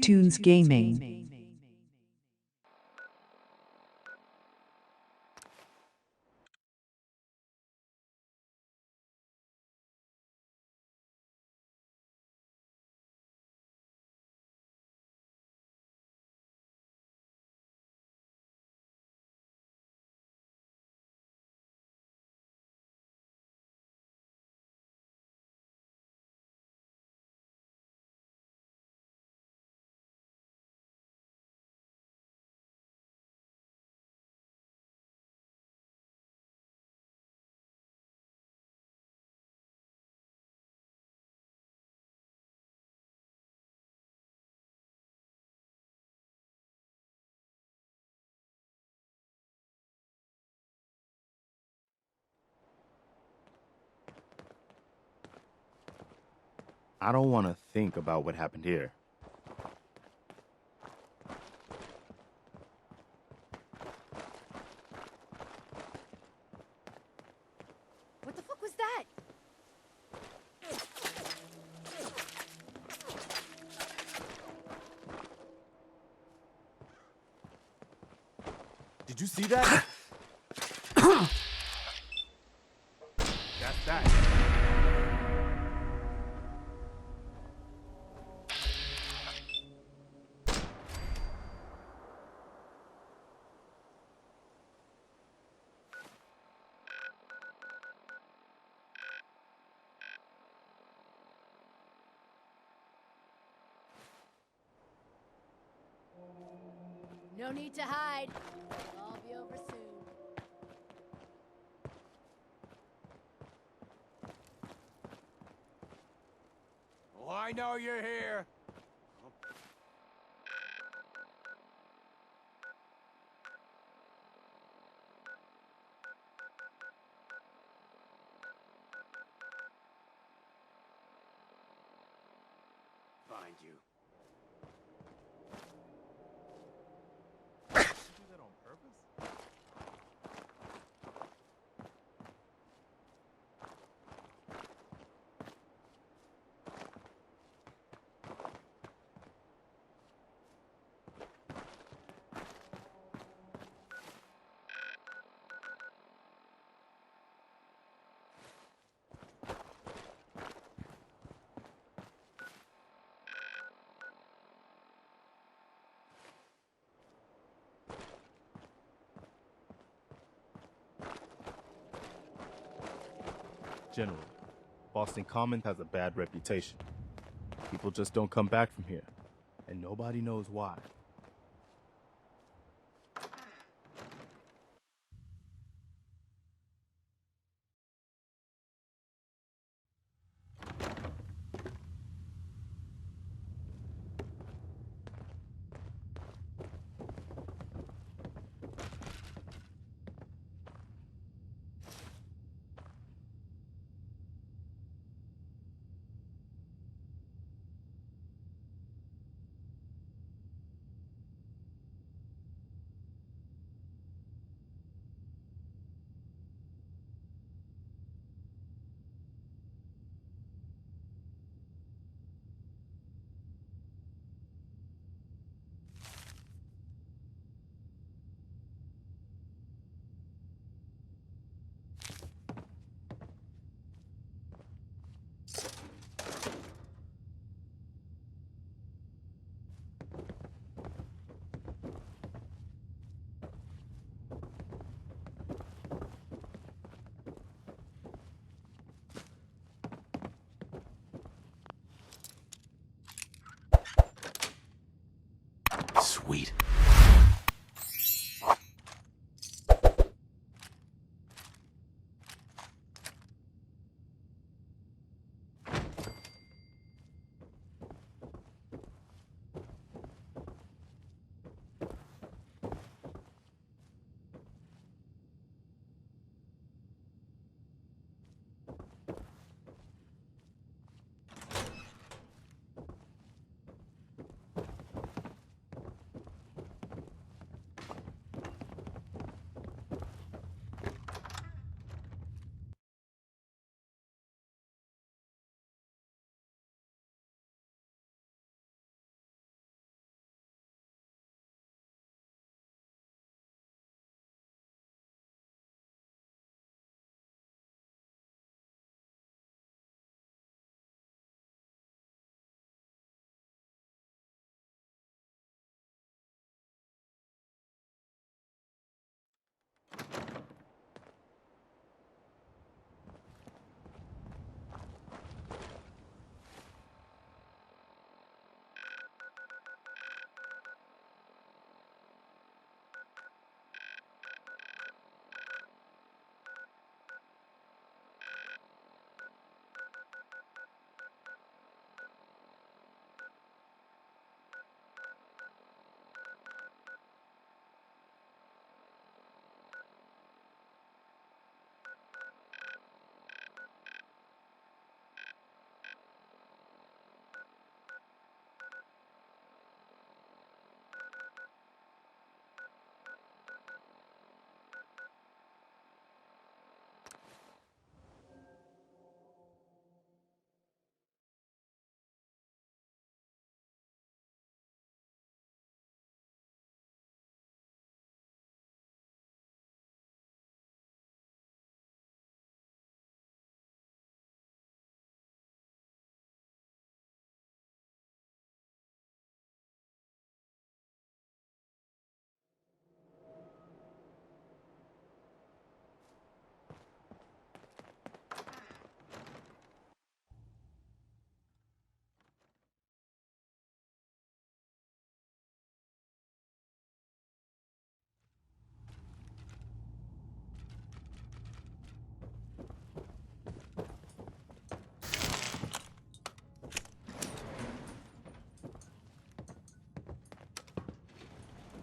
Tunes Gaming. I don't want to think about what happened here. What the fuck was that? Did you see that? That's that. No need to hide. It'll all be over soon. Oh, I know you're here. Find you. Did you do that on purpose? Generally, Boston Common has a bad reputation. People just don't come back from here, and nobody knows why.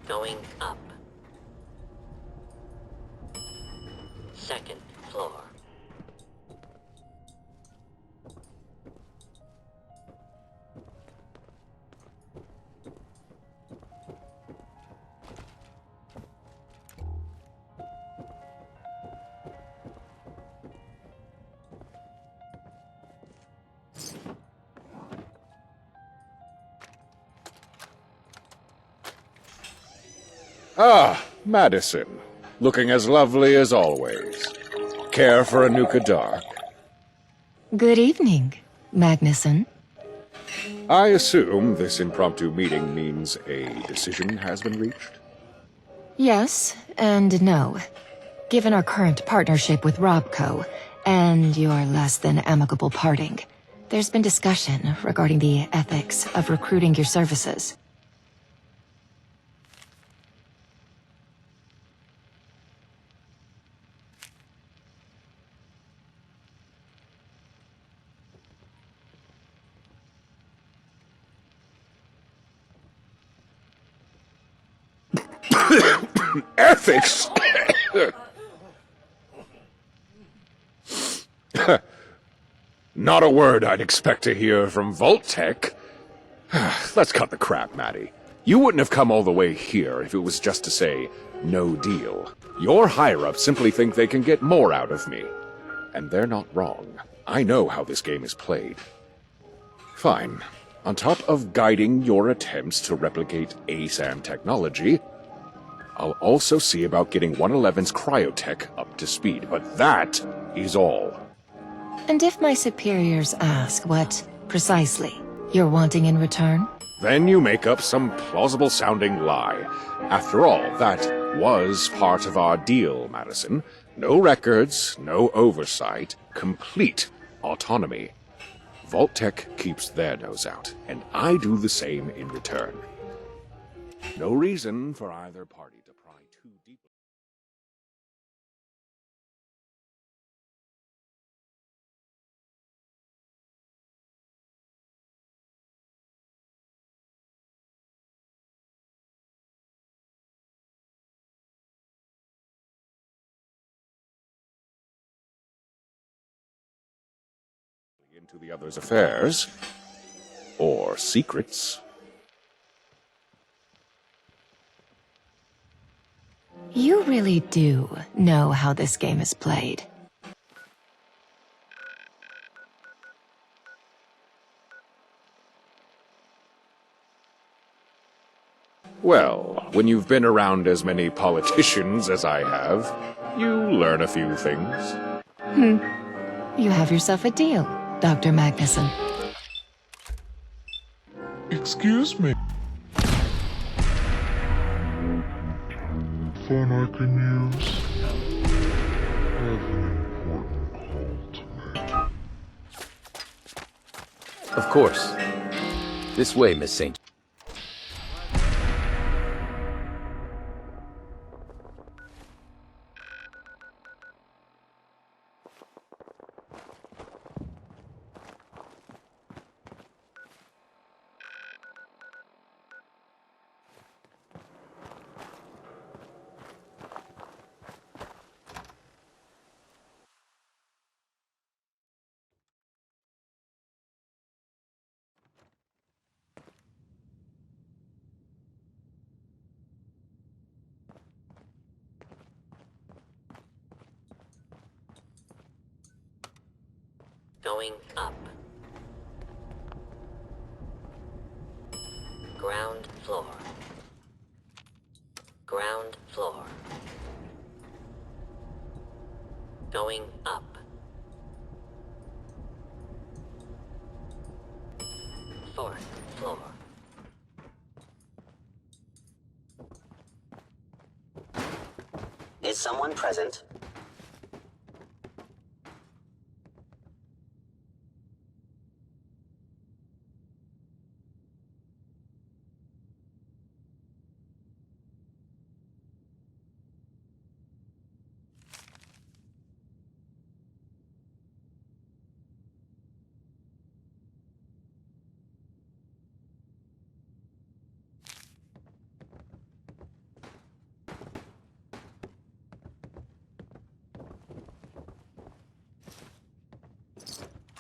Going up. Second floor. Ah, Madison. Looking as lovely as always. Care for a Nuka Dark? Good evening, Magnuson. I assume this impromptu meeting means a decision has been reached? Yes and no. Given our current partnership with Robco, and your less than amicable parting, there's been discussion regarding the ethics of recruiting your services. Ethics? Not a word I'd expect to hear from Vault-Tec. Let's cut the crap, Maddie. You wouldn't have come all the way here if it was just to say, no deal. Your higher-ups simply think they can get more out of me. And they're not wrong. I know how this game is played. Fine. On top of guiding your attempts to replicate ASAM technology, I'll also see about getting 111's cryotech up to speed, but that is all. And if my superiors ask what, precisely, you're wanting in return? Then you make up some plausible-sounding lie. After all, that was part of our deal, Madison. No records, no oversight, complete autonomy. Vault-Tec keeps their nose out, and I do the same in return. No reason for either party to pry too deeply. Into the other's affairs, or secrets. You really do know how this game is played. Well, when you've been around as many politicians as I have, you learn a few things. You have yourself a deal, Dr. Magnuson. Excuse me. Phone I can use. I have an important call to make. Of course. This way, Miss Saint. Going up. Ground floor. Ground floor. Going up. Fourth floor. Is someone present?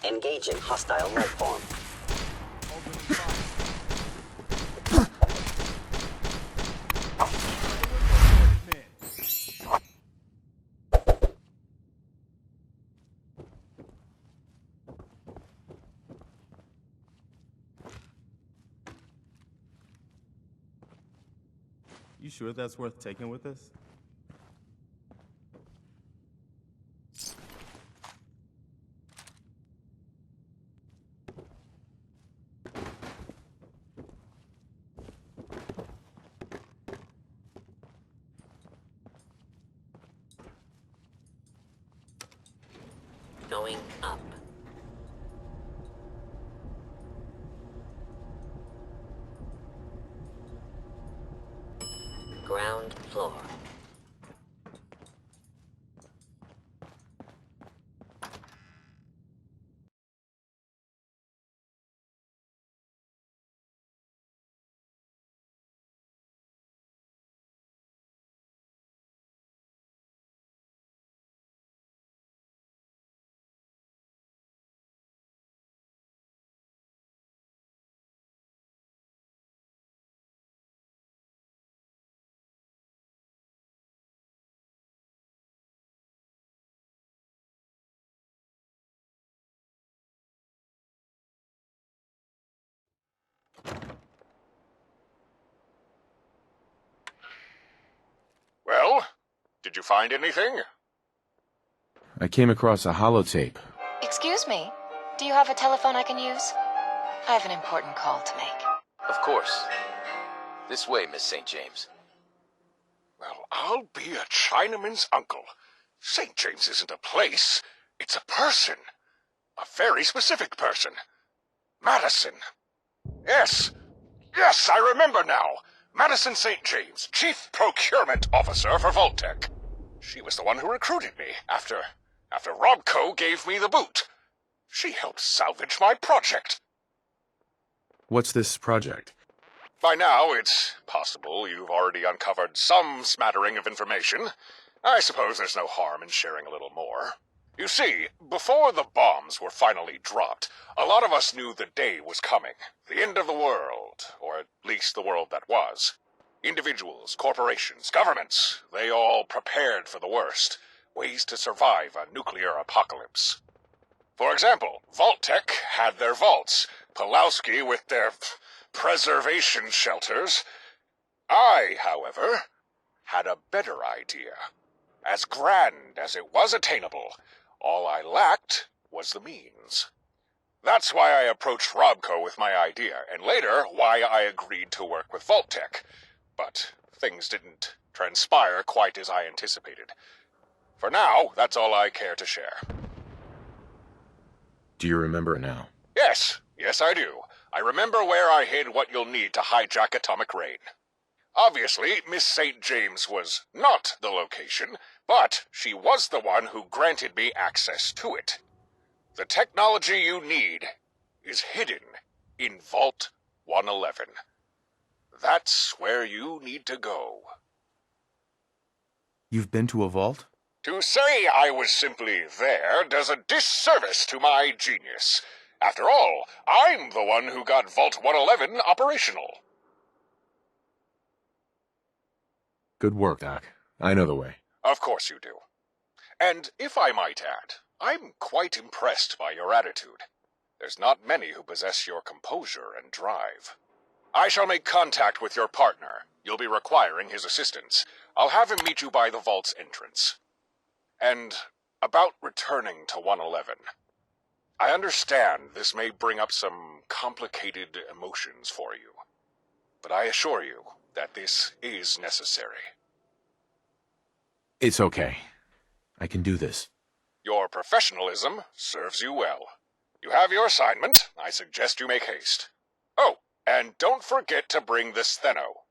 Engaging hostile life form. You sure that's worth taking with us? Going up. Ground floor. Well, did you find anything? I came across a holotape. Excuse me, do you have a telephone I can use? I have an important call to make. Of course. This way, Miss St. James. Well, I'll be a Chinaman's uncle. St. James isn't a place, it's a person. A very specific person. Madison. Yes, I remember now. Madison St. James, Chief Procurement Officer for Vault-Tec. She was the one who recruited me after Robco gave me the boot. She helped salvage my project. What's this project? By now, it's possible you've already uncovered some smattering of information. I suppose there's no harm in sharing a little more. You see, before the bombs were finally dropped, a lot of us knew the day was coming. The end of the world, or at least the world that was. Individuals, corporations, governments, they all prepared for the worst. Ways to survive a nuclear apocalypse. For example, Vault-Tec had their vaults, Pulowski with their preservation shelters. I, however, had a better idea. As grand as it was attainable, all I lacked was the means. That's why I approached Robco with my idea, and later why I agreed to work with Vault-Tec. But things didn't transpire quite as I anticipated. For now, that's all I care to share. Do you remember now? Yes I do. I remember where I hid what you'll need to hijack Atomic Rain. Obviously, Miss St. James was not the location, but she was the one who granted me access to it. The technology you need is hidden in Vault 111. That's where you need to go. You've been to a vault? To say I was simply there does a disservice to my genius. After all, I'm the one who got Vault 111 operational. Good work, Doc. I know the way. Of course you do. And if I might add, I'm quite impressed by your attitude. There's not many who possess your composure and drive. I shall make contact with your partner. You'll be requiring his assistance. I'll have him meet you by the vault's entrance. And about returning to 111. I understand this may bring up some complicated emotions for you, but I assure you that this is necessary. It's okay. I can do this. Your professionalism serves you well. You have your assignment. I suggest you make haste. Oh, and don't forget to bring the steno.